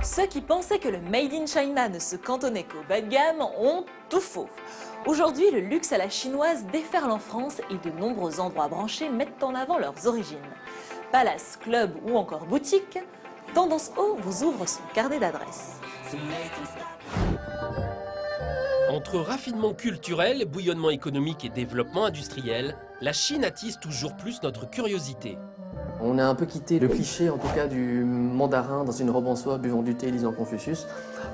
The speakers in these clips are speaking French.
Ceux qui pensaient que le Made in China ne se cantonnait qu'au bas de gamme ont tout faux. Aujourd'hui, le luxe à la chinoise déferle en France et de nombreux endroits branchés mettent en avant leurs origines. Palace, club ou encore boutique, Tendance Haut vous ouvre son carnet d'adresses. Entre raffinement culturel, bouillonnement économique et développement industriel, la Chine attise toujours plus notre curiosité. On a un peu quitté le cliché, en tout cas, du mandarin dans une robe en soie buvant du thé lisant Confucius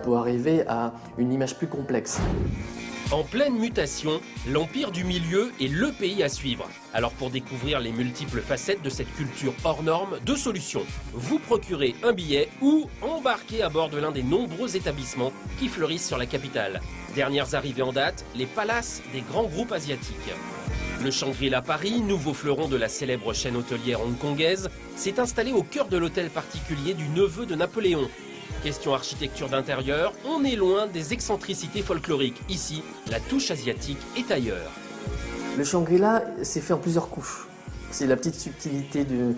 pour arriver à une image plus complexe. En pleine mutation, l'Empire du Milieu est le pays à suivre. Alors pour découvrir les multiples facettes de cette culture hors norme, deux solutions. Vous procurez un billet ou embarquez à bord de l'un des nombreux établissements qui fleurissent sur la capitale. Dernières arrivées en date, les palaces des grands groupes asiatiques. Le Shangri-La Paris, nouveau fleuron de la célèbre chaîne hôtelière hongkongaise, s'est installé au cœur de l'hôtel particulier du neveu de Napoléon. Question architecture d'intérieur, on est loin des excentricités folkloriques. Ici, la touche asiatique est ailleurs. Le Shangri-La, c'est fait en plusieurs couches. C'est la petite subtilité de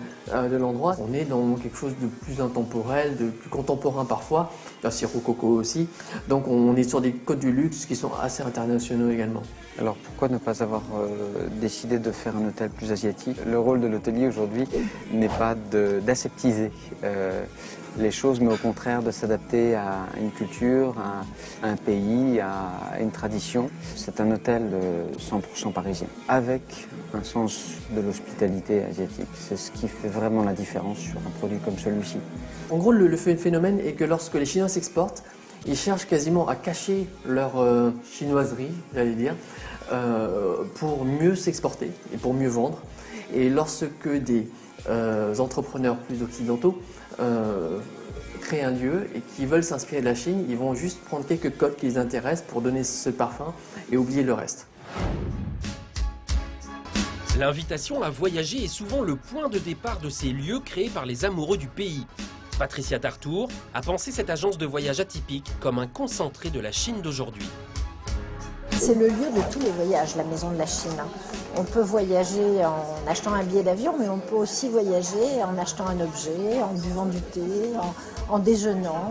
l'endroit. On est dans quelque chose de plus intemporel, de plus contemporain parfois, c'est rococo aussi. Donc on est sur des codes du luxe qui sont assez internationaux également. Alors pourquoi ne pas avoir décidé de faire un hôtel plus asiatique? Le rôle de l'hôtelier aujourd'hui n'est pas d'aseptiser les choses, mais au contraire de s'adapter à une culture, à un pays, à une tradition. C'est un hôtel 100% parisien, avec un sens de l'hospitalité asiatique. C'est ce qui fait vraiment la différence sur un produit comme celui-ci. En gros, le phénomène est que lorsque les Chinois s'exportent, ils cherchent quasiment à cacher leur chinoiserie, j'allais dire, pour mieux s'exporter et pour mieux vendre. Et lorsque des entrepreneurs plus occidentaux créent un lieu et qui veulent s'inspirer de la Chine, ils vont juste prendre quelques codes qui les intéressent pour donner ce parfum et oublier le reste. L'invitation à voyager est souvent le point de départ de ces lieux créés par les amoureux du pays. Patricia Tartour a pensé cette agence de voyage atypique comme un concentré de la Chine d'aujourd'hui. C'est le lieu de tous les voyages, la Maison de la Chine. On peut voyager en achetant un billet d'avion, mais on peut aussi voyager en achetant un objet, en buvant du thé, en déjeunant.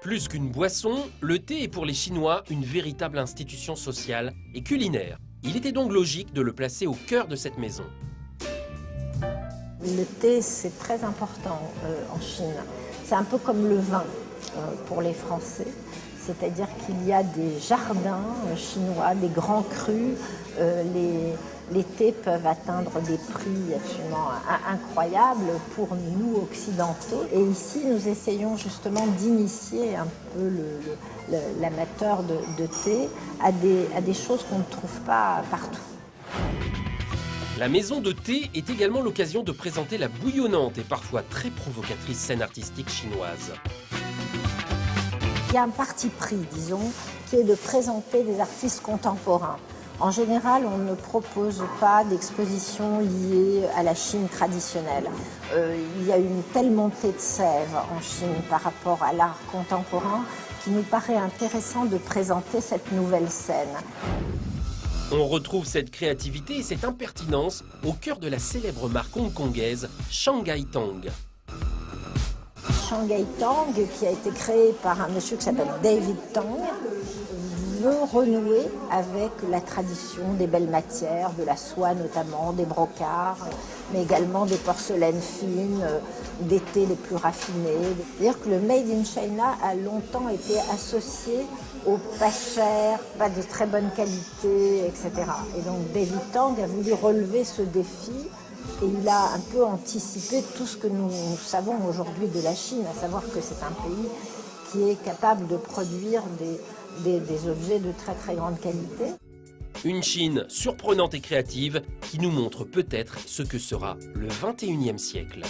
Plus qu'une boisson, le thé est pour les Chinois une véritable institution sociale et culinaire. Il était donc logique de le placer au cœur de cette maison. Le thé, c'est très important en Chine. C'est un peu comme le vin pour les Français. C'est-à-dire qu'il y a des jardins chinois, des grands crus. Les thés peuvent atteindre des prix absolument incroyables pour nous occidentaux. Et ici, nous essayons justement d'initier un peu l'amateur de thé à des choses qu'on ne trouve pas partout. La maison de thé est également l'occasion de présenter la bouillonnante et parfois très provocatrice scène artistique chinoise. Il y a un parti pris, disons, qui est de présenter des artistes contemporains. En général, on ne propose pas d'exposition liée à la Chine traditionnelle. Il y a une telle montée de sève en Chine par rapport à l'art contemporain qu'il nous paraît intéressant de présenter cette nouvelle scène. On retrouve cette créativité et cette impertinence au cœur de la célèbre marque hongkongaise Shanghai Tang. Shanghai Tang, qui a été créé par un monsieur qui s'appelle David Tang, veut renouer avec la tradition des belles matières, de la soie notamment, des brocarts, mais également des porcelaines fines, des thés les plus raffinés. C'est-à-dire que le Made in China a longtemps été associé au pas cher, pas de très bonne qualité, etc. Et donc David Tang a voulu relever ce défi. Et il a un peu anticipé tout ce que nous savons aujourd'hui de la Chine, à savoir que c'est un pays qui est capable de produire des objets de très très grande qualité. Une Chine surprenante et créative qui nous montre peut-être ce que sera le 21e siècle.